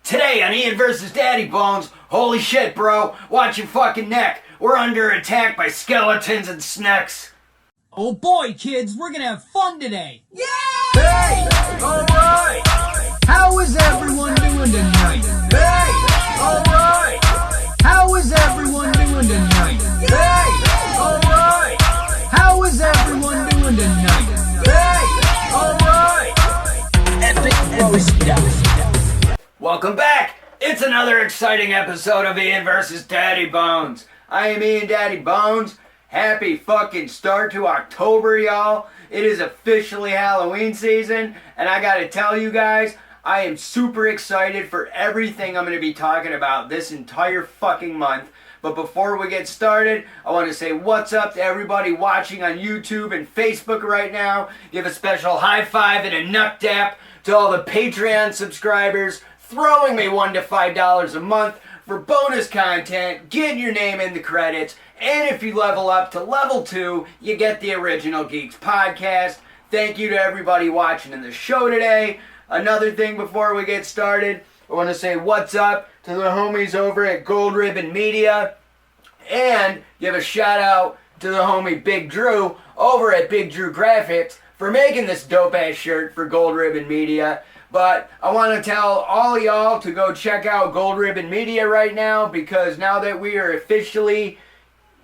Today on Ian vs. Daddy Bones, holy shit, bro, watch your fucking neck. We're under attack by skeletons and snacks. Oh boy, kids, we're gonna have fun today. Yay! Hey! Alright! How is everyone doing tonight? Hey! Alright! How is everyone doing tonight? Hey! Alright! How is everyone doing tonight? Hey! Alright! Epic stuff. Welcome back! It's another exciting episode of Ian vs. Daddy Bones. I am Ian Daddy Bones. Happy fucking start to October, y'all. It is officially Halloween season, and I gotta tell you guys, I am super excited for everything I'm gonna be talking about this entire fucking month. But before we get started, I want to say what's up to everybody watching on YouTube and Facebook right now. Give a special high five and a nut dap to all the Patreon subscribers throwing me $1 to $5 a month for bonus content, getting your name in the credits, and if you level up to level 2, you get the Original Geeks podcast. Thank you to everybody watching in the show today. Another thing before we get started, I want to say what's up to the homies over at Gold Ribbon Media, and give a shout out to the homie Big Drew over at Big Drew Graphics for making this dope ass shirt for Gold Ribbon Media. But I want to tell all y'all to go check out Gold Ribbon Media right now, because now that we are officially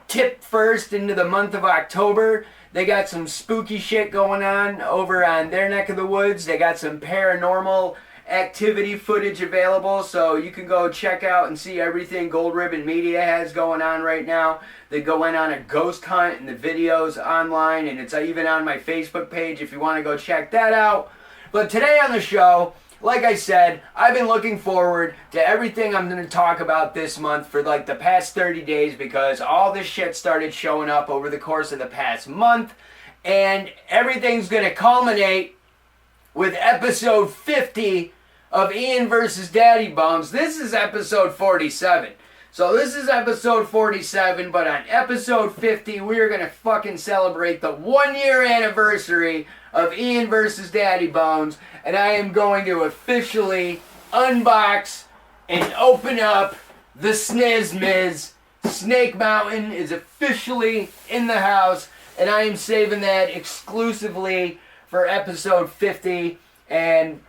tipped first into the month of October, they got some spooky shit going on over on their neck of the woods. They got some paranormal activity footage available, so you can go check out and see everything Gold Ribbon Media has going on right now. They go in on a ghost hunt, and the videos online, and it's even on my Facebook page if you want to go check that out. But today on the show, like I said, I've been looking forward to everything I'm going to talk about this month for like the past 30 days, because all this shit started showing up over the course of the past month, and everything's going to culminate with episode 50 of Ian vs. Daddy Bones. This is episode 47. So this is episode 47, but on episode 50, we're going to fucking celebrate the 1-year anniversary of Ian vs. Daddy Bones, and I am going to officially unbox and open up the Sniz Miz. Snake Mountain is officially in the house, and I am saving that exclusively for episode 50. And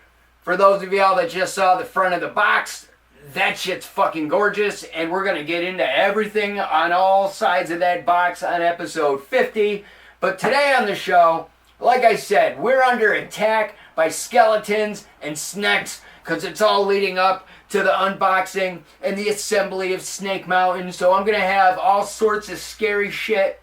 for those of y'all that just saw the front of the box, that shit's fucking gorgeous, and we're going to get into everything on all sides of that box on episode 50. But today on the show, like I said, we're under attack by skeletons and snacks, because it's all leading up to the unboxing and the assembly of Snake Mountain. So I'm going to have all sorts of scary shit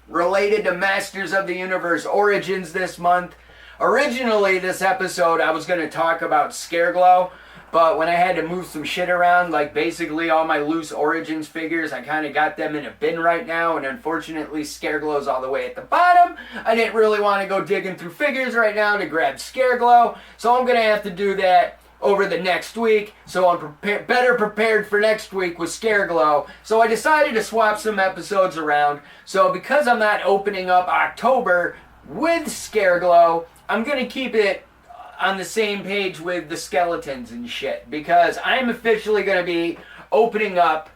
related to Masters of the Universe Origins this month. Originally, this episode, I was going to talk about Scareglow, but when I had to move some shit around, like basically all my loose Origins figures, I kind of got them in a bin right now, and unfortunately Scareglow's all the way at the bottom. I didn't really want to go digging through figures right now to grab Scareglow, so I'm going to have to do that over the next week, so I'm better prepared for next week with Scareglow. So I decided to swap some episodes around. So because I'm not opening up October with Scareglow, I'm going to keep it on the same page with the skeletons and shit, because I'm officially going to be opening up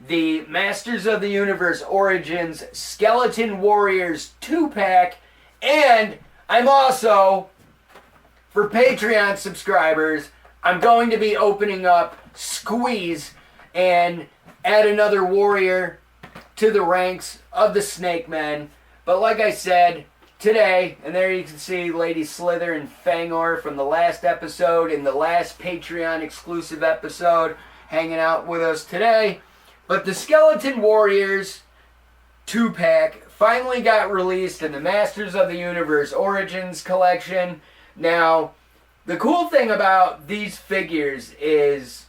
the Masters of the Universe Origins Skeleton Warriors 2-pack, and I'm also, for Patreon subscribers, I'm going to be opening up Squeeze and add another warrior to the ranks of the Snake Men. But like I said, today, and there you can see Lady Slither and Fangor from the last episode, in the last Patreon exclusive episode, hanging out with us today. But the Skeleton Warriors 2-pack finally got released in the Masters of the Universe Origins collection. Now, the cool thing about these figures is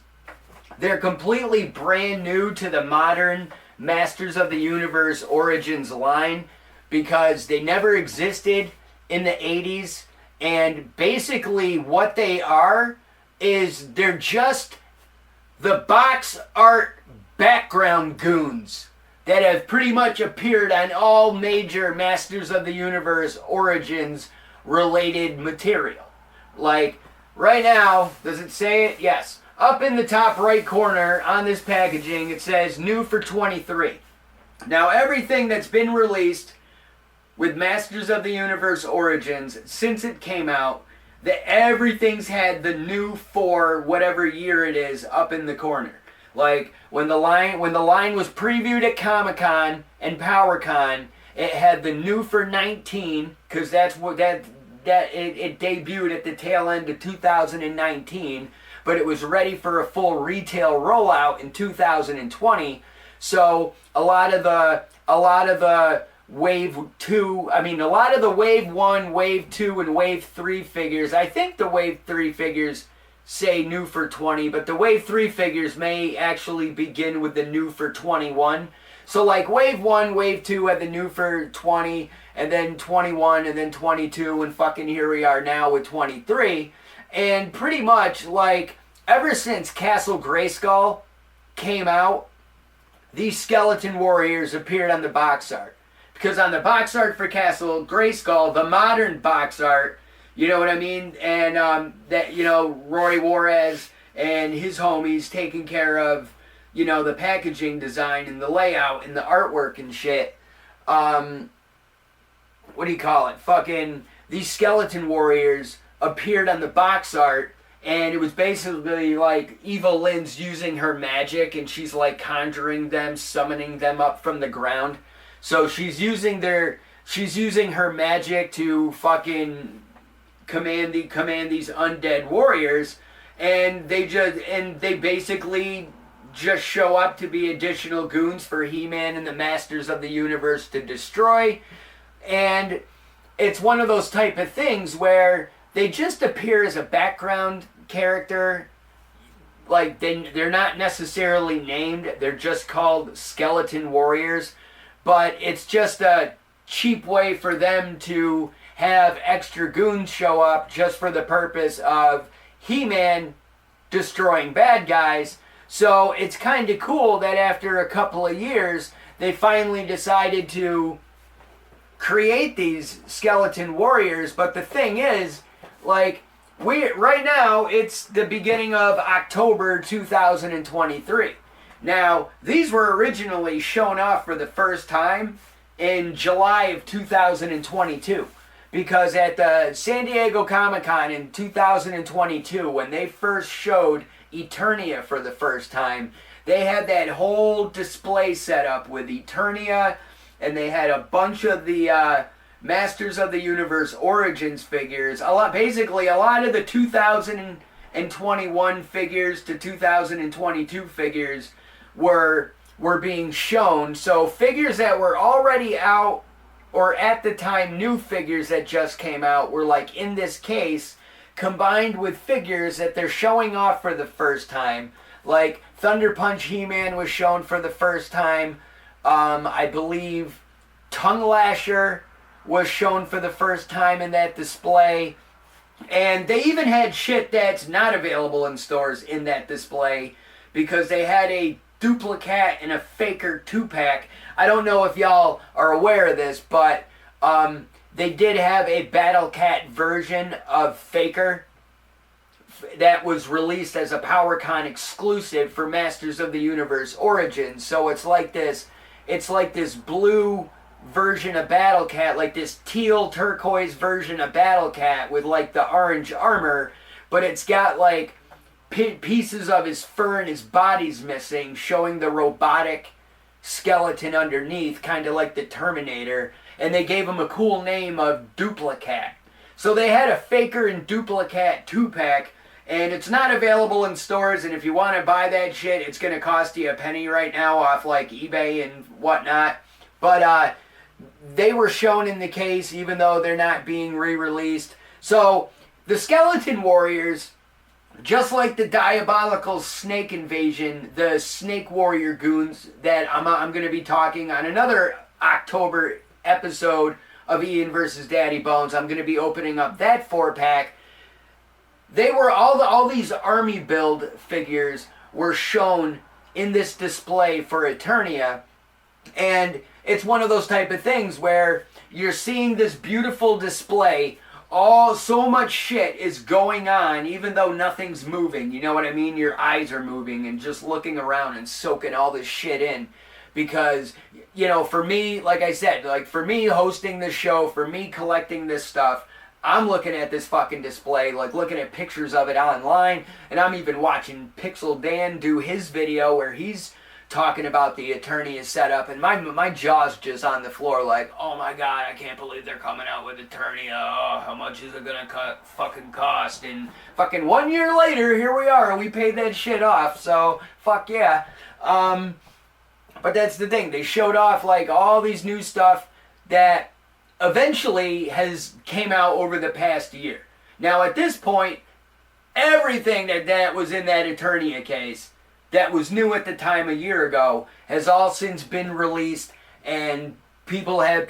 they're completely brand new to the modern Masters of the Universe Origins line, because they never existed in the 80s, and basically what they are is they're just the box art background goons that have pretty much appeared on all major Masters of the Universe Origins related material. Like, right now, does it say it? Yes. up in the top right corner on this packaging, it says new for 23. Now, everything that's been released with Masters of the Universe Origins since it came out, that everything's had the new for whatever year it is up in the corner. Like when the line was previewed at Comic-Con and PowerCon, it had the new for 19 because that's what it debuted at the tail end of 2019, but it was ready for a full retail rollout in 2020. So a lot of the Wave 2, I mean, a lot of the Wave 1, Wave 2, and Wave 3 figures, I think the Wave 3 figures say new for 20, but the Wave 3 figures may actually begin with the new for 21. So like Wave 1, Wave 2 had the new for 20, and then 21, and then 22, and fucking here we are now with 23. And pretty much, like, ever since Castle Grayskull came out, these skeleton warriors appeared on the box art. Because on the box art for Castle Grayskull, the modern box art, you know what I mean? And that, you know, Roy Juarez and his homies taking care of, you know, the packaging design and the layout and the artwork and shit. What do you call it? Fucking these skeleton warriors appeared on the box art, and it was basically like Evil Lyn's using her magic, and she's like conjuring them, summoning them up from the ground. So she's using her magic to fucking command these undead warriors, and they basically just show up to be additional goons for He-Man and the Masters of the Universe to destroy. And it's one of those type of things where they just appear as a background character. Like they're not necessarily named, they're just called Skeleton Warriors. But it's just a cheap way for them to have extra goons show up just for the purpose of He-Man destroying bad guys. So it's kind of cool that after a couple of years, they finally decided to create these skeleton warriors. But the thing is, like, right now, it's the beginning of October 2023. Now, these were originally shown off for the first time in July of 2022. Because at the San Diego Comic-Con in 2022, when they first showed Eternia for the first time, they had that whole display set up with Eternia, and they had a bunch of the Masters of the Universe Origins figures. Basically, a lot of the 2021 figures to 2022 figures were being shown. So figures that were already out, or at the time new figures that just came out, were like in this case, combined with figures that they're showing off for the first time. Like Thunder Punch He-Man was shown for the first time. I believe Tongue Lasher was shown for the first time in that display. And they even had shit that's not available in stores in that display, because they had a Duplicat and a Faker 2-pack. I don't know if y'all are aware of this, but they did have a Battle Cat version of Faker that was released as a PowerCon exclusive for Masters of the Universe Origins. So it's like this blue version of Battle Cat, like this teal turquoise version of Battle Cat with like the orange armor, but it's got like pieces of his fur and his body's missing, showing the robotic skeleton underneath, kind of like the Terminator, and they gave him a cool name of Duplicat. So they had a Faker and Duplicat 2-pack, and it's not available in stores, and if you want to buy that shit, it's going to cost you a penny right now off like eBay and whatnot. But they were shown in the case, even though they're not being re-released. So the Skeleton Warriors, just like the Diabolical Snake Invasion, the Snake Warrior Goons that I'm going to be talking on another October episode of Ian vs. Daddy Bones. I'm going to be opening up that 4-pack. They were all these army build figures were shown in this display for Eternia, and it's one of those type of things where you're seeing this beautiful display so much shit is going on, even though nothing's moving. You know what I mean? Your eyes are moving and just looking around and soaking all this shit in. Because, you know, for me, like I said, like for me hosting this show, for me collecting this stuff, I'm looking at this fucking display, like looking at pictures of it online, and I'm even watching Pixel Dan do his video where he's talking about the Eternia setup, and my jaw's just on the floor like, oh my god, I can't believe they're coming out with Eternia. Oh, how much is it gonna fucking cost? And fucking 1 year later, here we are, we paid that shit off, so fuck yeah. But that's the thing, they showed off like all these new stuff that eventually has came out over the past year. Now at this point, everything that was in that Eternia case that was new at the time a year ago has all since been released, and people have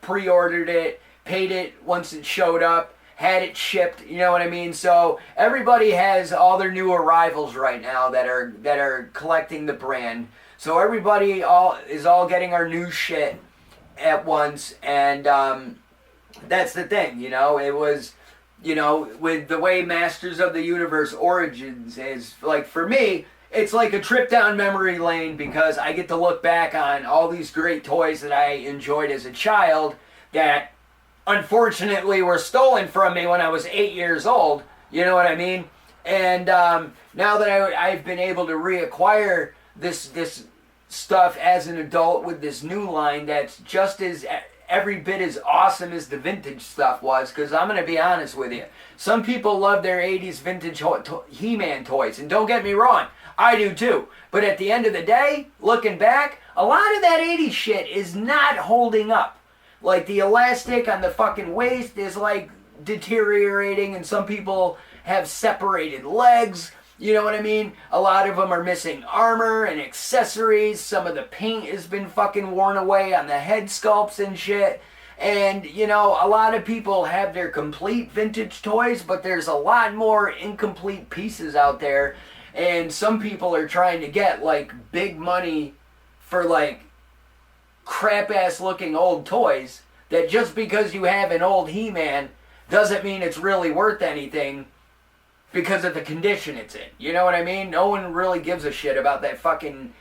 pre-ordered it, paid it once it showed up, had it shipped, you know what I mean? So everybody has all their new arrivals right now that are collecting the brand. So everybody is all getting our new shit at once, and that's the thing, you know. It was, you know, with the way Masters of the Universe Origins is, like, for me, it's like a trip down memory lane, because I get to look back on all these great toys that I enjoyed as a child that unfortunately were stolen from me when I was 8 years old, you know what I mean? And now that I've been able to reacquire this stuff as an adult with this new line that's just as every bit as awesome as the vintage stuff was, because I'm going to be honest with you, some people love their 80s vintage He-Man toys, and don't get me wrong, I do too, but at the end of the day, looking back, a lot of that 80s shit is not holding up. Like the elastic on the fucking waist is like deteriorating, and some people have separated legs. You know what I mean? A lot of them are missing armor and accessories. Some of the paint has been fucking worn away on the head sculpts and shit. And, you know, a lot of people have their complete vintage toys, but there's a lot more incomplete pieces out there. And some people are trying to get, like, big money for, like, crap-ass looking old toys that just because you have an old He-Man doesn't mean it's really worth anything because of the condition it's in. You know what I mean? No one really gives a shit about that fucking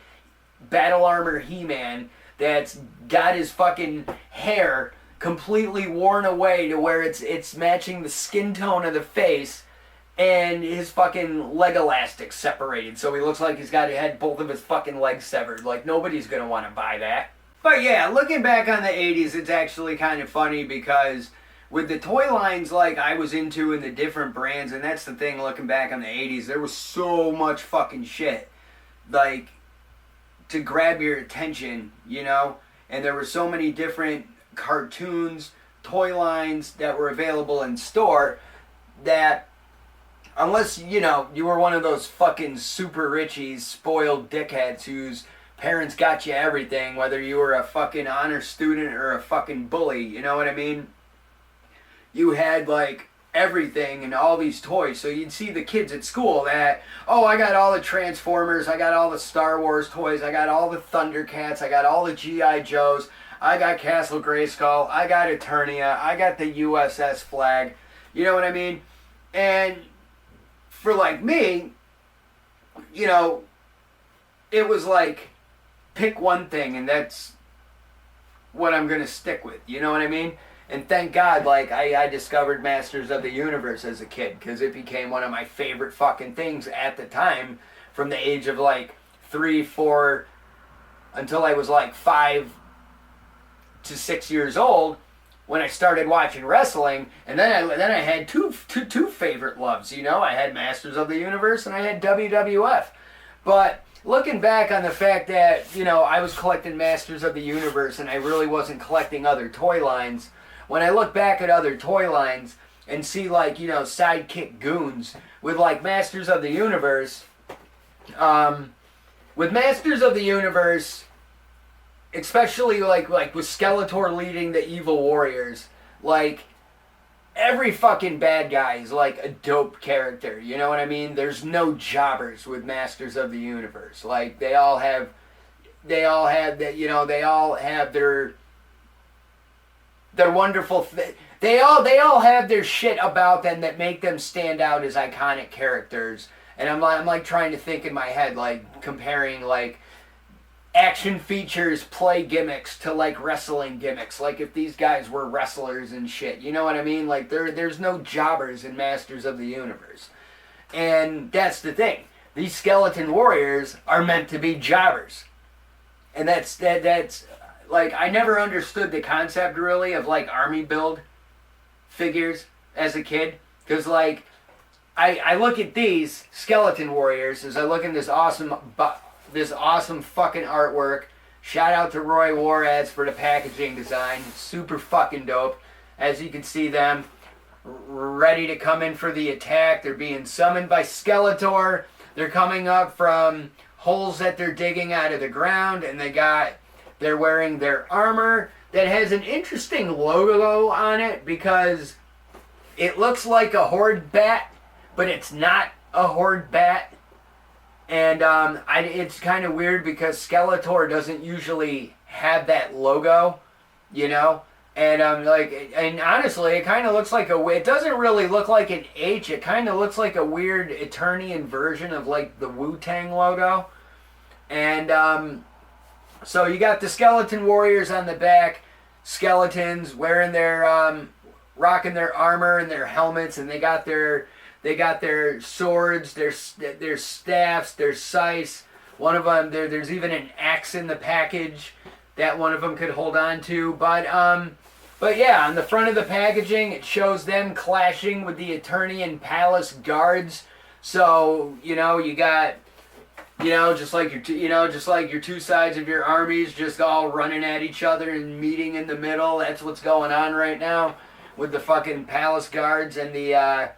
Battle Armor He-Man that's got his fucking hair completely worn away to where it's matching the skin tone of the face, and his fucking leg elastics separated, so he looks like he's had both of his fucking legs severed. Like, nobody's gonna want to buy that. But yeah, looking back on the 80s, it's actually kind of funny, because with the toy lines like I was into and the different brands, and that's the thing, looking back on the 80s, there was so much fucking shit, like, to grab your attention, you know? And there were so many different cartoons, toy lines that were available in store that, unless, you know, you were one of those fucking super richies, spoiled dickheads whose parents got you everything, whether you were a fucking honor student or a fucking bully, you know what I mean? You had, like, everything and all these toys. So you'd see the kids at school that, oh, I got all the Transformers, I got all the Star Wars toys, I got all the Thundercats, I got all the G.I. Joes, I got Castle Grayskull, I got Eternia, I got the USS Flag, you know what I mean? And for, like, me, you know, it was like, pick one thing and that's what I'm going to stick with, you know what I mean? And thank God, like, I discovered Masters of the Universe as a kid, because it became one of my favorite fucking things at the time, from the age of, like, 3, 4, until I was, like, 5 to 6 years old, when I started watching wrestling. And then I had two favorite loves, you know? I had Masters of the Universe and I had WWF. But looking back on the fact that, you know, I was collecting Masters of the Universe and I really wasn't collecting other toy lines, when I look back at other toy lines and see, like, you know, Sidekick Goons with, like, Masters of the Universe, with Masters of the Universe, especially like with Skeletor leading the Evil Warriors, like, every fucking bad guy is like a dope character, you know what I mean? There's no jobbers with Masters of the Universe. Like, they all have that, you know, they all have their They're wonderful. They all have their shit about them that make them stand out as iconic characters. And I'm like trying to think in my head, like comparing like action features, play gimmicks to like wrestling gimmicks. Like if these guys were wrestlers and shit, you know what I mean? Like there's no jobbers in Masters of the Universe, and that's the thing. These skeleton warriors are meant to be jobbers, and that's like I never understood the concept really of like army build figures as a kid, because like I look at these skeleton warriors as I look at this awesome fucking artwork. Shout out to Roy Juarez for the packaging design. Super fucking dope. As you can see them ready to come in for the attack. They're being summoned by Skeletor. They're coming up from holes that they're digging out of the ground, and they're wearing their armor that has an interesting logo on it because it looks like a horde bat, but it's not a horde bat. And it's kind of weird because Skeletor doesn't usually have that logo, you know? And and honestly, it kind of looks like it doesn't really look like an H. It kind of looks like a weird Eternian version of like the Wu-Tang logo. And so you got the skeleton warriors on the back, skeletons wearing their rocking their armor and their helmets, and they got their swords, their staffs, their scythes. One of them, there's even an axe in the package that one of them could hold on to. But yeah, on the front of the packaging, it shows them clashing with the Eternian Palace guards. So you got, just like your two sides of your armies just all running at each other and meeting in the middle. That's what's going on right now with the fucking palace guards and the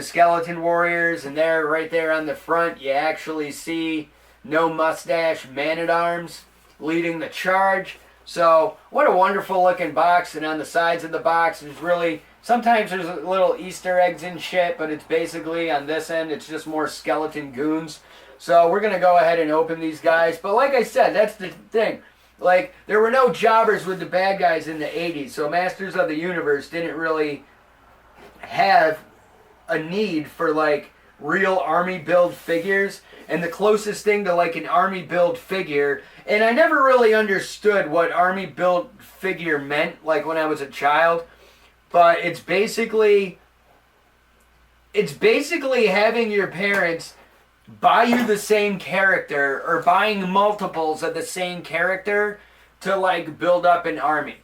skeleton warriors. And they're right there on the front. You actually see No Mustache Man-at-Arms leading the charge. So what a wonderful looking box. And on the sides of the box there's really, sometimes there's little Easter eggs and shit, but it's basically on this end it's just more skeleton goons. So we're going to go ahead and open these guys. But like I said, that's the thing. Like, there were no jobbers with the bad guys in the 80s. So Masters of the Universe didn't really have a need for, like, real army build figures. And the closest thing to, like, an army build figure... And I never really understood what army build figure meant, like, when I was a child. But it's basically having your parents buy you the same character or buying multiples of the same character to like build up an army.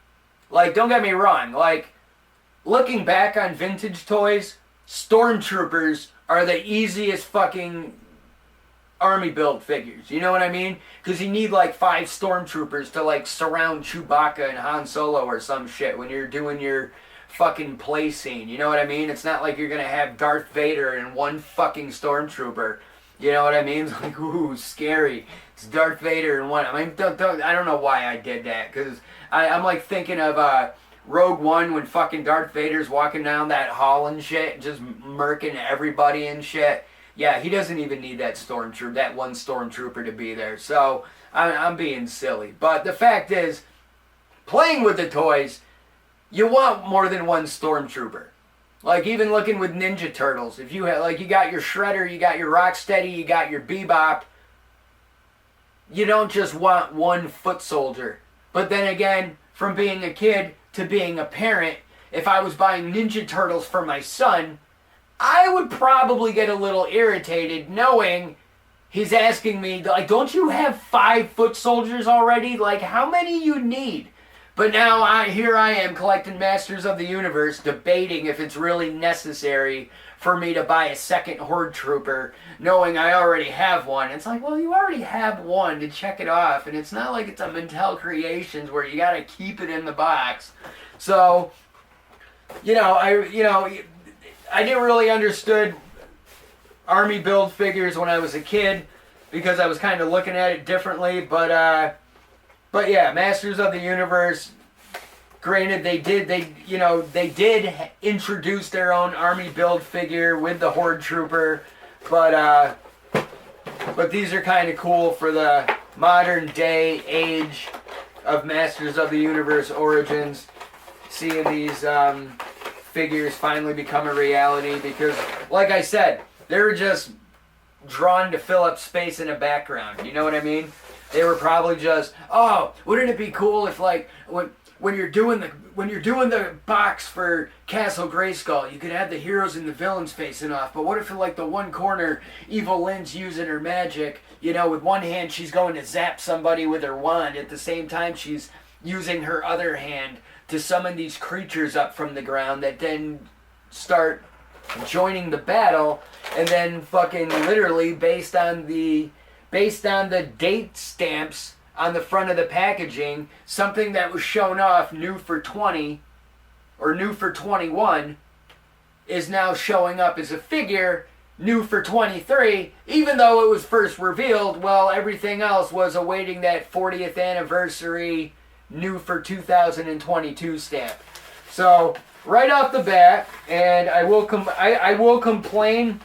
Like, don't get me wrong, like looking back on vintage toys, stormtroopers are the easiest fucking army build figures. You know what I mean? Because you need like 5 stormtroopers to like surround Chewbacca and Han Solo or some shit when you're doing your fucking play scene. You know what I mean? It's not like you're gonna have Darth Vader and one fucking stormtrooper. You know what I mean? It's like, ooh, scary. It's Darth Vader and one. I mean, I don't know why I did that, because I'm like thinking of Rogue One when fucking Darth Vader's walking down that hall and shit, just murking everybody and shit. Yeah, he doesn't even need that one stormtrooper to be there. So I'm being silly. But the fact is, playing with the toys, you want more than one stormtrooper. Like, even looking with Ninja Turtles, if you have, like, you got your Shredder, you got your Rocksteady, you got your Bebop, you don't just want one foot soldier. But then again, from being a kid to being a parent, if I was buying Ninja Turtles for my son, I would probably get a little irritated knowing he's asking me, like, don't you have 5 foot soldiers already? Like, how many you need? But now here I am collecting Masters of the Universe, debating if it's really necessary for me to buy a second Horde Trooper, knowing I already have one. It's like, well, you already have one to check it off, and it's not like it's a Mattel Creations where you got to keep it in the box. So, I didn't really understood army build figures when I was a kid because I was kind of looking at it differently, But yeah, Masters of the Universe, granted they did introduce their own army build figure with the Horde Trooper, but these are kind of cool for the modern day age of Masters of the Universe Origins. seeing these figures finally become a reality because, like I said, they were just drawn to fill up space in a background. You know what I mean? They were probably just, oh, wouldn't it be cool if like when you're doing the box for Castle Grayskull, you could have the heroes and the villains facing off. But what if in like the one corner, Evil Lyn's using her magic? You know, with one hand she's going to zap somebody with her wand. At the same time, she's using her other hand to summon these creatures up from the ground that then start joining the battle. And then fucking literally based on the date stamps on the front of the packaging, something that was shown off new for 20 or new for 21 is now showing up as a figure new for 23, even though it was first revealed. Well, everything else was awaiting that 40th anniversary new for 2022 stamp. So right off the bat, and I will complain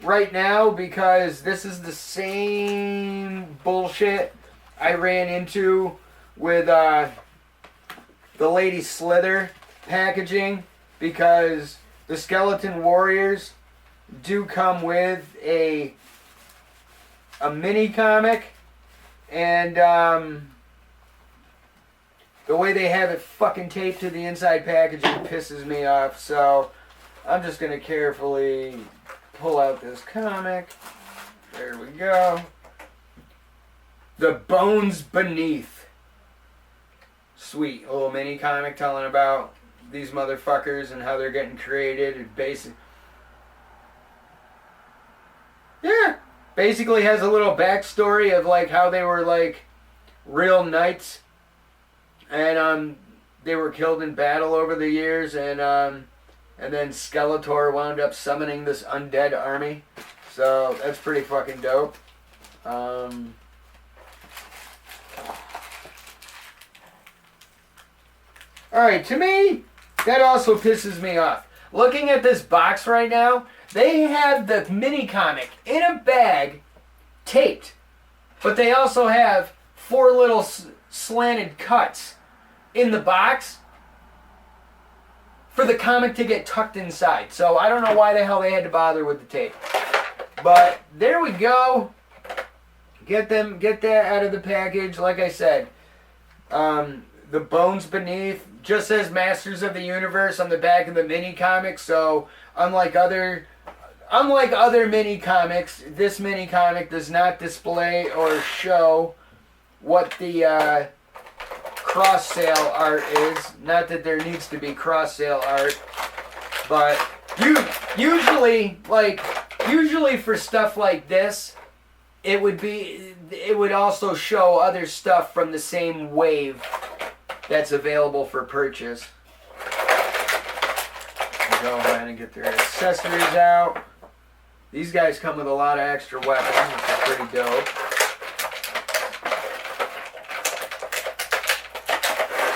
right now because this is the same bullshit I ran into with the Lady Slither packaging, because the Skeleton Warriors do come with a mini comic, and the way they have it fucking taped to the inside packaging pisses me off. So I'm just gonna carefully pull out this comic. There we go. The Bones Beneath. Sweet. A little mini comic telling about these motherfuckers and how they're getting created. It basically has a little backstory of like how they were like real knights and they were killed in battle over the years, and then Skeletor wound up summoning this undead army. So that's pretty fucking dope. Alright, to me, that also pisses me off. Looking at this box right now, they have the mini comic in a bag, taped. But they also have 4 little slanted cuts in the box for the comic to get tucked inside. So I don't know why the hell they had to bother with the tape. But there we go. Get that out of the package. Like I said, the Bones Beneath just says Masters of the Universe on the back of the mini comic. So unlike other mini comics, this mini comic does not display or show what the cross sale art is. Not that there needs to be cross sale art, but usually for stuff like this, it would also show other stuff from the same wave that's available for purchase. Go ahead and get their accessories out. These guys come with a lot of extra weapons, which is pretty dope.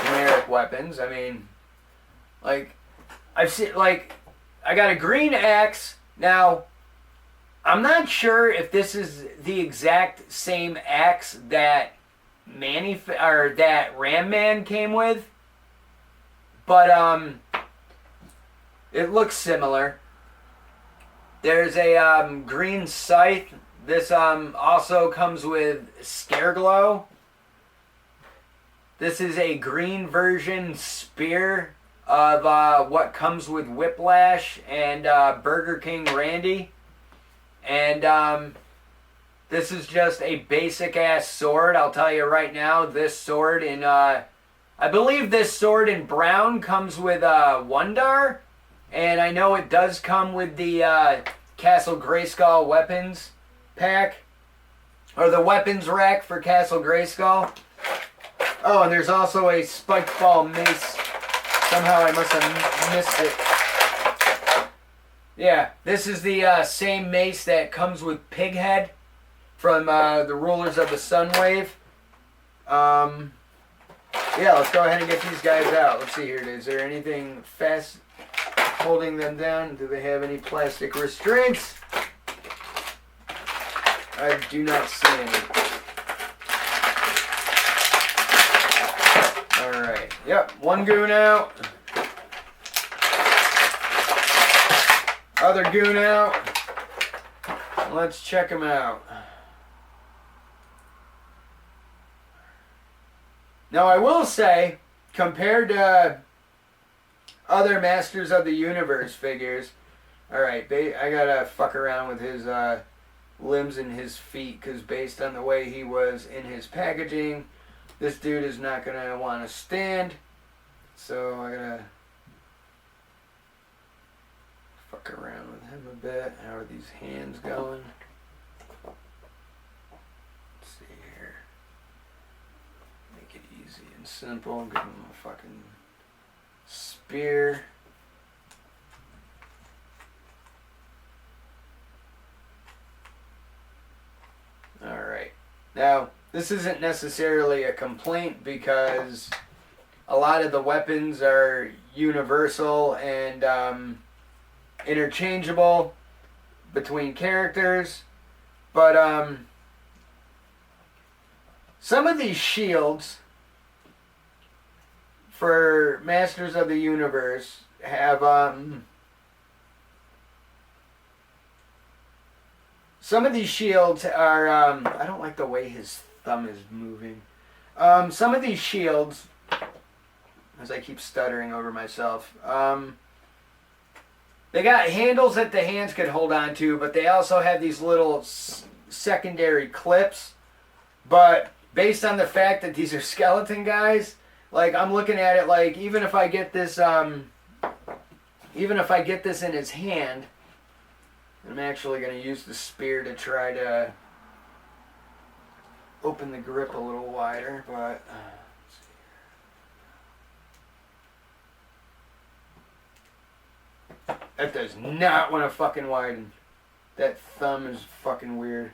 Generic weapons. I mean, like, I've seen, like, I got a green axe. Now, I'm not sure if this is the exact same axe that that Ram Man came with, but it looks similar. There's a green scythe. This also comes with Scareglow. This is a green version spear of what comes with Whiplash and Burger King Randy. And this is just a basic ass sword. I'll tell you right now, this sword in I believe this sword in brown comes with Wundar. And I know it does come with the Castle Grayskull weapons pack. Or the weapons rack for Castle Grayskull. Oh, and there's also a spiked ball mace. Somehow I must have missed it. Yeah, this is the same mace that comes with Pighead from the Rulers of the Sunwave. Yeah, let's go ahead and get these guys out. Let's see here. Is there anything fast holding them down? Do they have any plastic restraints? I do not see any. Alright. Yep, one goon out. other goon out. Let's check him out. Now I will say, compared to other Masters of the Universe figures, alright, I gotta fuck around with his limbs and his feet, because based on the way he was in his packaging, this dude is not gonna want to stand. So I gotta fuck around with him a bit. How are these hands going? Let's see here. Make it easy and simple. Give him a fucking spear. Alright. Now, this isn't necessarily a complaint because a lot of the weapons are universal and interchangeable between characters. But some of these shields for Masters of the Universe have some of these shields are I don't like the way his thumb is moving. Some of these shields, as I keep stuttering over myself, they got handles that the hands could hold on to, but they also have these little secondary clips. But based on the fact that these are skeleton guys, like, I'm looking at it like, even if I get this in his hand, I'm actually going to use the spear to try to open the grip a little wider, but that does not want to fucking widen. That thumb is fucking weird.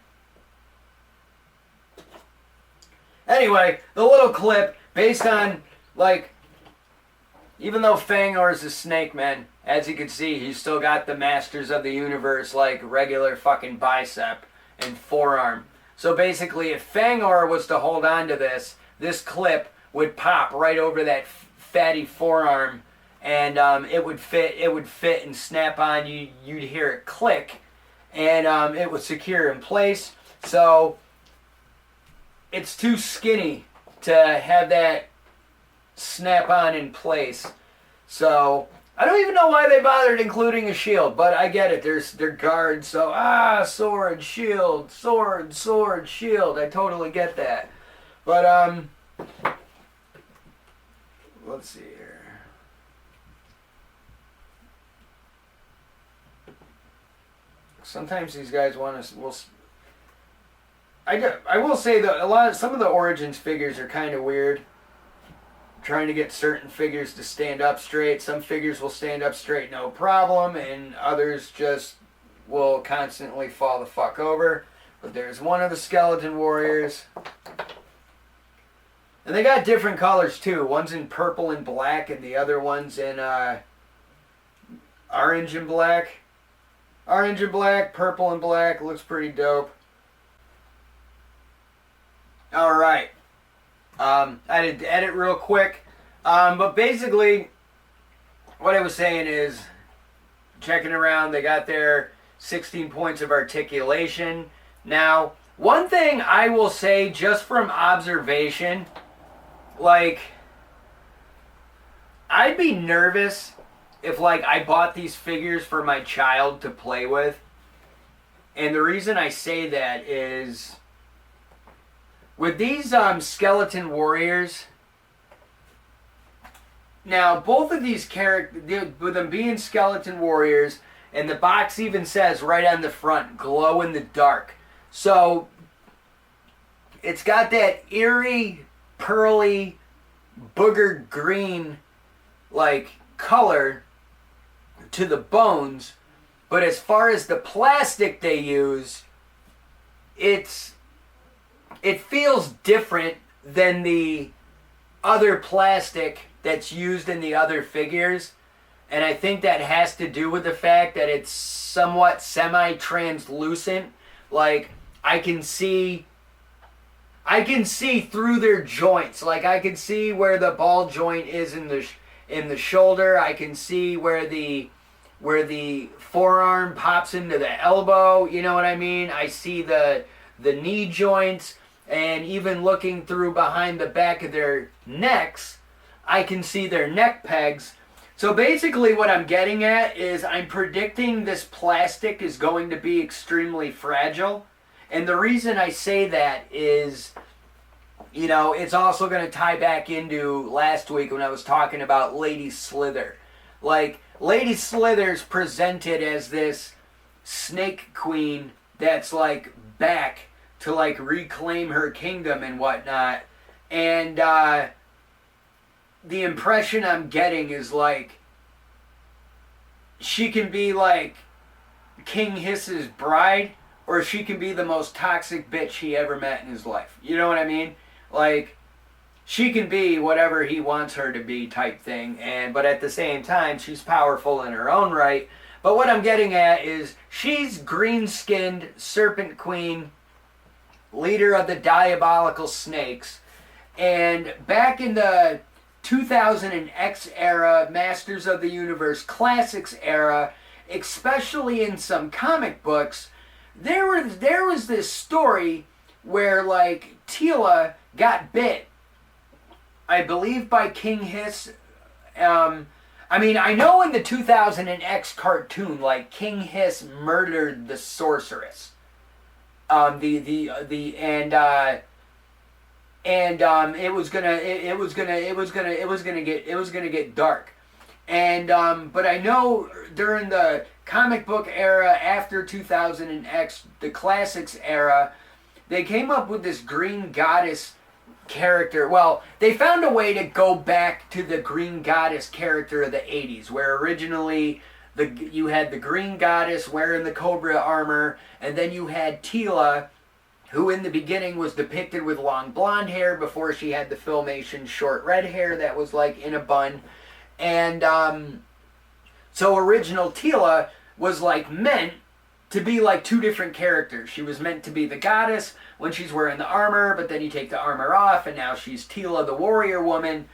Anyway, the little clip, based on, like, even though Fangor is a snake man, as you can see, he's still got the Masters of the Universe, like, regular fucking bicep and forearm. So basically, if Fangor was to hold on to this clip would pop right over that fatty forearm, and it would fit and snap on. You'd hear it click, and it would secure in place. So it's too skinny to have that snap on in place. So I don't even know why they bothered including a shield, but I get it. They're guards, so sword, shield, sword, shield. I totally get that. But let's see here. Sometimes these guys want to. I will say that some of the Origins figures are kind of weird. Trying to get certain figures to stand up straight. Some figures will stand up straight no problem, and others just will constantly fall the fuck over. But there's one of the Skeleton Warriors. And they got different colors too. One's in purple and black, and the other one's in orange and black. Orange and black, purple and black. Looks pretty dope. Alright. I had to edit real quick. But basically, what I was saying is, checking around, they got their 16 points of articulation. Now, one thing I will say, just from observation, like, I'd be nervous if, like, I bought these figures for my child to play with. And the reason I say that is, with these Skeleton Warriors, now both of these characters, with them being Skeleton Warriors, and the box even says right on the front, glow in the dark. So it's got that eerie, pearly, booger green, like, color to the bones. But as far as the plastic they use, it feels different than the other plastic that's used in the other figures. And I think that has to do with the fact that it's somewhat semi-translucent. Like, I can see through their joints. Like, I can see where the ball joint is in the shoulder. I can see where the where the forearm pops into the elbow, you know what I mean? I see the knee joints, and even looking through behind the back of their necks, I can see their neck pegs. So basically what I'm getting at is I'm predicting this plastic is going to be extremely fragile. And the reason I say that is, you know, it's also going to tie back into last week when I was talking about Lady Slither. Like, Lady Slither's presented as this snake queen that's like back to like reclaim her kingdom and whatnot. And the impression I'm getting is like she can be like King Hiss's bride, or she can be the most toxic bitch he ever met in his life. You know what I mean? Like, she can be whatever he wants her to be type thing, but at the same time, she's powerful in her own right. But what I'm getting at is she's green-skinned serpent queen, leader of the diabolical snakes, and back in the 2000 and X era, Masters of the Universe Classics era, especially in some comic books, there was this story where like Teela got bit, I believe, by King Hiss. I mean, I know in the 2000 and X cartoon, like King Hiss murdered the sorceress. It was gonna get dark. But I know during the comic book era after 2000 and X, the classics era, they came up with this green goddess character. Well, they found a way to go back to the green goddess character of the 80s, where originally you had the green goddess wearing the cobra armor, and then you had Teela, who in the beginning was depicted with long blonde hair before she had the Filmation short red hair that was like in a bun. And so original Teela was like meant to be like two different characters. She was meant to be the goddess when she's wearing the armor, but then you take the armor off and now she's Teela the warrior woman.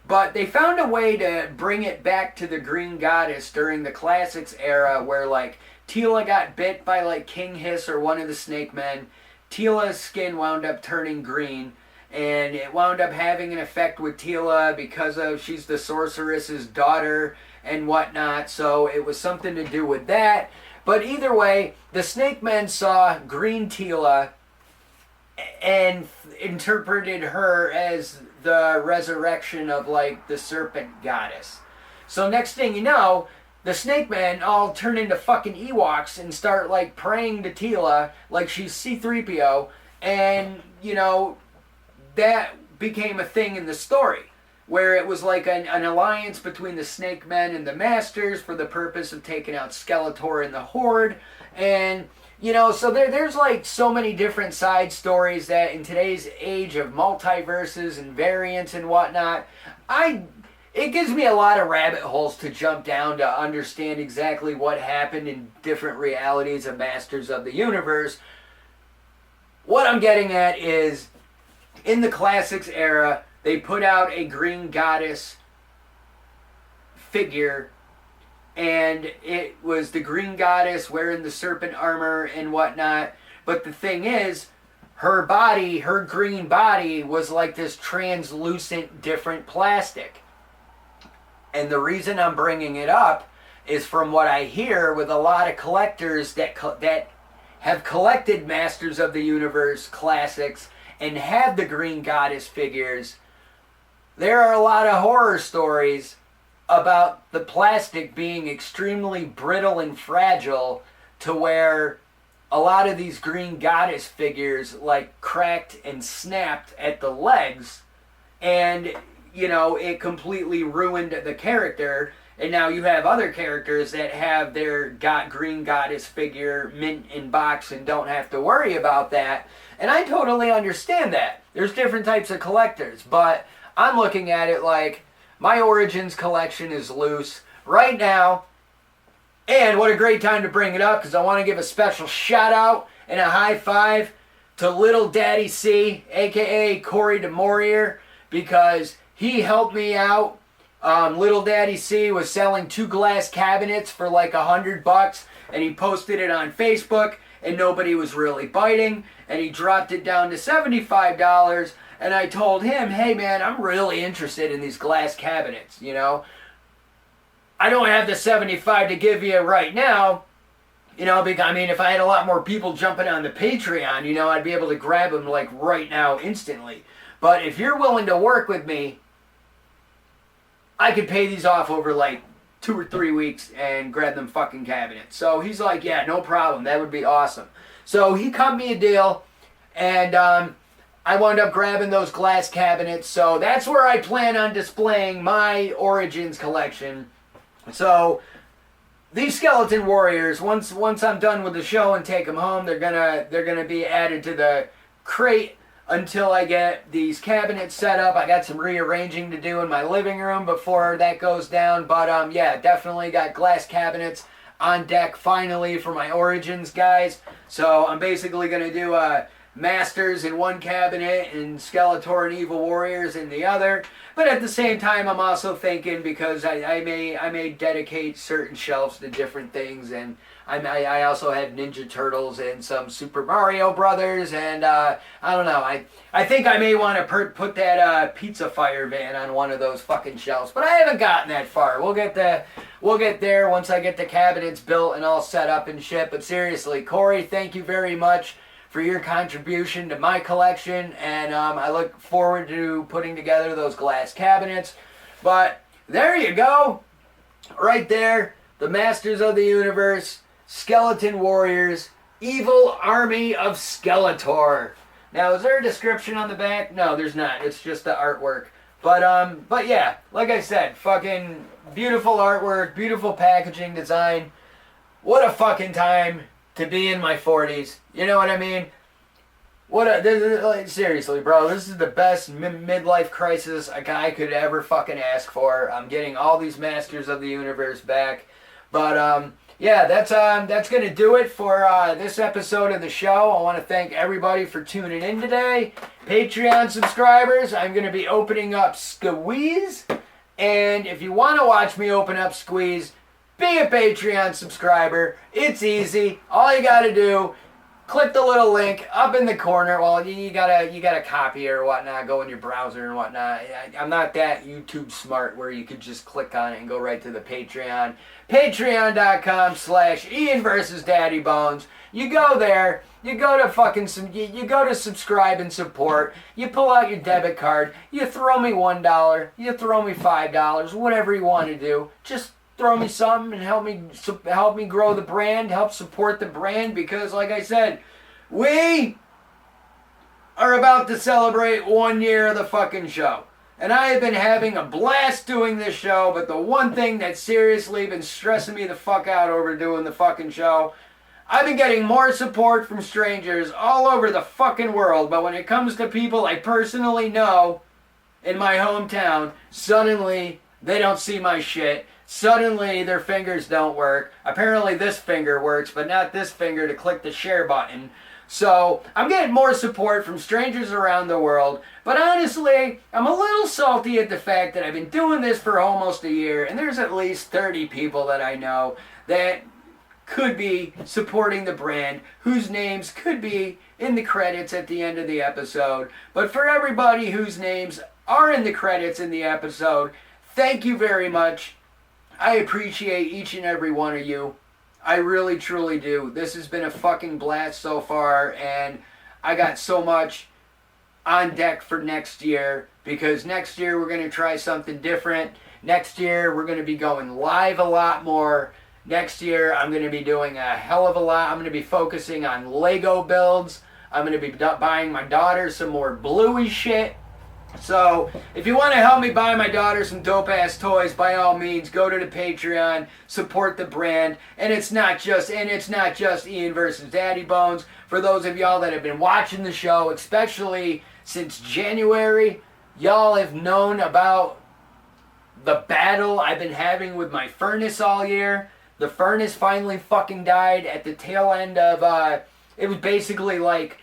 But they found a way to bring it back to the green goddess during the classics era, where like Teela got bit by like King Hiss or one of the snake men. Teela's skin wound up turning green, and it wound up having an effect with Teela because of she's the sorceress's daughter and whatnot, so it was something to do with that. But either way, the snake men saw green Teela and interpreted her as the resurrection of like the serpent goddess. So next thing you know, the snake men all turn into fucking Ewoks and start like praying to Teela like she's C-3PO, and you know, that became a thing in the story, where it was like an alliance between the snake men and the masters for the purpose of taking out Skeletor and the Horde. And you know, so there's like so many different side stories that in today's age of multiverses and variants and whatnot, it gives me a lot of rabbit holes to jump down to understand exactly what happened in different realities of Masters of the Universe. What I'm getting at is, in the classics era, they put out a green goddess figure, and it was the green goddess wearing the serpent armor and whatnot. But the thing is, her body, her green body, was like this translucent, different plastic. And the reason I'm bringing it up is from what I hear with a lot of collectors that have collected Masters of the Universe classics and have the green goddess figures. There are a lot of horror stories about the plastic being extremely brittle and fragile, to where a lot of these green goddess figures like cracked and snapped at the legs, and you know, it completely ruined the character. And now you have other characters that have their green goddess figure mint in box and don't have to worry about that. And I totally understand that. There's different types of collectors, but I'm looking at it like my Origins collection is loose right now. And what a great time to bring it up, because I want to give a special shout out and a high five to Little Daddy C, aka Corey DeMorier, because he helped me out Little Daddy C was selling 2 glass cabinets for like $100, and he posted it on Facebook, and nobody was really biting, and he dropped it down to $75, and I told him, hey man, I'm really interested in these glass cabinets, you know. I don't have the 75 to give you right now, you know, because, I mean, if I had a lot more people jumping on the Patreon, you know, I'd be able to grab them like right now instantly. But if you're willing to work with me, I could pay these off over like 2 or 3 weeks and grab them fucking cabinets. So he's like, yeah, no problem. That would be awesome. So he cut me a deal, and I wound up grabbing those glass cabinets. So that's where I plan on displaying my Origins collection. So these Skeleton Warriors, once I'm done with the show and take them home, they're gonna be added to the crate until I get these cabinets set up. I got some rearranging to do in my living room before that goes down. But yeah, definitely got glass cabinets on deck finally for my Origins, guys. So I'm basically gonna do Masters in one cabinet and Skeletor and Evil Warriors in the other. But at the same time, I'm also thinking, because I may dedicate certain shelves to different things, and I also had Ninja Turtles and some Super Mario Brothers, and I don't know. I think I may want to put that Pizza Fire van on one of those fucking shelves, but I haven't gotten that far. We'll get there once I get the cabinets built and all set up and shit. But seriously, Corey, thank you very much for your contribution to my collection, and I look forward to putting together those glass cabinets. But there you go, right there, the Masters of the Universe, Skeleton Warriors, Evil Army of Skeletor. Now, is there a description on the back? No, there's not. It's just the artwork. But yeah, like I said, fucking beautiful artwork, beautiful packaging design. What a fucking time to be in my 40s. You know what I mean? Seriously, bro, this is the best midlife crisis a guy could ever fucking ask for. I'm getting all these Masters of the Universe back. But yeah, that's gonna do it for this episode of the show. I want to thank everybody for tuning in today. Patreon subscribers, I'm gonna be opening up Squeeze, and if you want to watch me open up Squeeze, be a Patreon subscriber. It's easy. All you gotta do, click the little link up in the corner. Well, you gotta copy it or whatnot. Go in your browser and whatnot. I'm not that YouTube smart where you could just click on it and go right to the Patreon. Patreon.com/Ian versus Daddy Bones. You go there. You go to you go to subscribe and support. You pull out your debit card. You throw me $1. You throw me $5. Whatever you want to do. Just throw me something and help me grow the brand, help support the brand, because like I said, we are about to celebrate 1 year of the fucking show. And I have been having a blast doing this show, but the one thing that's seriously been stressing me the fuck out over doing the fucking show, I've been getting more support from strangers all over the fucking world, but when it comes to people I personally know in my hometown, suddenly they don't see my shit. Suddenly, their fingers don't work. Apparently, this finger works, but not this finger to click the share button. So, I'm getting more support from strangers around the world. But honestly, I'm a little salty at the fact that I've been doing this for almost a year, and there's at least 30 people that I know that could be supporting the brand, whose names could be in the credits at the end of the episode. But for everybody whose names are in the credits in the episode, thank you very much. I appreciate each and every one of you. I really, truly do. This has been a fucking blast so far, and I got so much on deck for next year, because next year we're going to try something different. Next year we're going to be going live a lot more. Next year I'm going to be doing a hell of a lot. I'm going to be focusing on Lego builds. I'm going to be buying my daughter some more Bluey shit. So, if you want to help me buy my daughter some dope-ass toys, by all means, go to the Patreon, support the brand, and it's not just Ian versus Daddy Bones. For those of y'all that have been watching the show, especially since January, y'all have known about the battle I've been having with my furnace all year. The furnace finally fucking died at the tail end of, it was basically like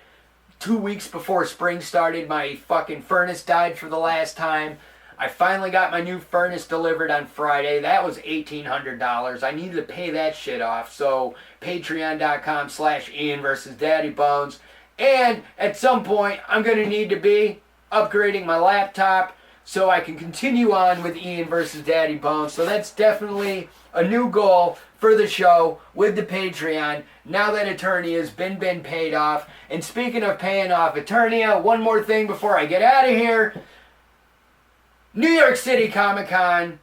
2 weeks before spring started. My fucking furnace died for the last time. I finally got my new furnace delivered on Friday. That was $1,800. I needed to pay that shit off. So patreon.com/Ian versus Daddy Bones. And at some point, I'm going to need to be upgrading my laptop so I can continue on with Ian versus Daddy Bones. So that's definitely a new goal for the show with the Patreon now that Eternia has been paid off. And speaking of paying off Eternia, one more thing before I get out of here. New York City Comic Con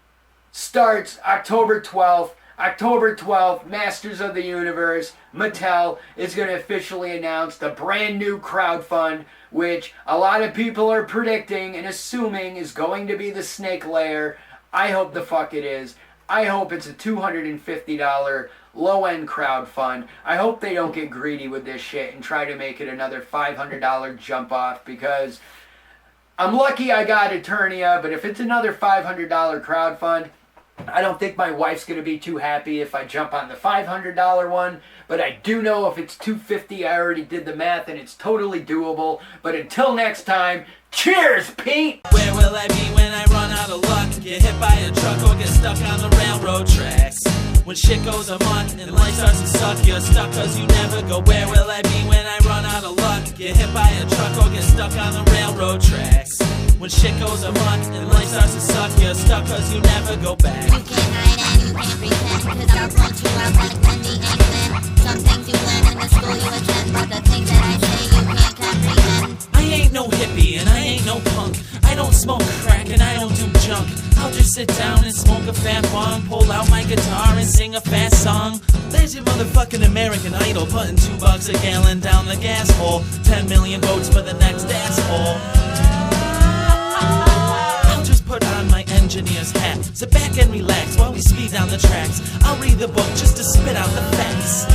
starts October 12th. October 12th, Masters of the Universe, Mattel is going to officially announce the brand new crowdfund, which a lot of people are predicting and assuming is going to be the Snake Layer. I hope the fuck it is. I hope it's a $250 low-end crowdfund. I hope they don't get greedy with this shit and try to make it another $500 jump off, because I'm lucky I got Eternia, but if it's another $500 crowdfund, I don't think my wife's going to be too happy if I jump on the $500 one, but I do know if it's $250, I already did the math and it's totally doable. But until next time, cheers, Pete! Where will I be when I run out of luck? Get hit by a truck or get stuck on the railroad tracks. When shit goes amok and life starts to suck, you're stuck cause you never go. Where will I be when I run out of luck? Get hit by a truck or get stuck on the railroad tracks. When shit goes amok and life starts to suck, you're stuck cause you never go back. You can't hide and you can't pretend, cause I'll punch you out like Wendy and Glenn. Some things you learn in the school you attend, but the things that I say you can't comprehend. I ain't no hippie and I ain't no punk. I don't smoke crack and I don't do junk. I'll just sit down and smoke a fat bong, pull out my guitar and sing a fast song. There's your motherfucking American Idol, putting $2 a gallon down the gas hole. 10 million votes for the next asshole. I'll just put on my engineer's hat, sit back and relax while we speed down the tracks. I'll read the book just to spit out the facts.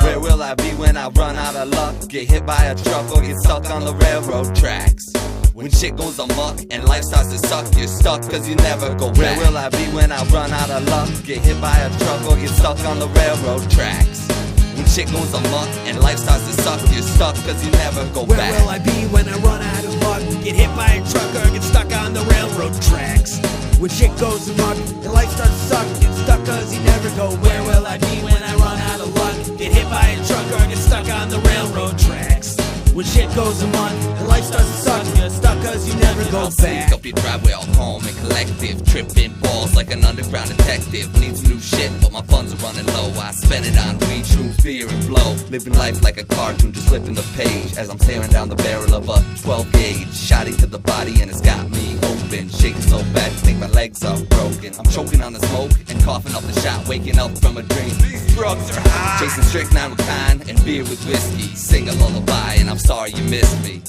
Where will I be when I run out of luck? Get hit by a truck or get stuck on the railroad tracks. When shit goes amok and life starts to suck, you're stuck cause you never go back. Where will I be when I run out of luck? Get hit by a truck or get stuck on the railroad tracks. When shit goes amok and life starts to suck, you're stuck cause you never go back. Where will I be when I run out of luck? Get hit by a truck or get stuck on the railroad tracks. When shit goes amok and life starts to suck, get stuck cause you never go. Where will I be when I run out of luck? Get hit by a truck or get stuck on the railroad tracks. When shit goes amok and life starts to suck, you're stuck cause you never go back. Sneak up your driveway all calm and collective, tripping balls like an underground detective. Need some new shit but my funds are running low. I spend it on weed, shrooms, beer and blow. Living life like a cartoon, just flipping the page as I'm staring down the barrel of a 12 gauge. Shotty to the body and it's got me open, shaking so bad, think my legs are broken. I'm choking on the smoke and coughing up the shot, waking up from a dream. These drugs are high. Chasing strychnine with kind and beer with whiskey. Sing a lullaby and I'm sorry you missed me.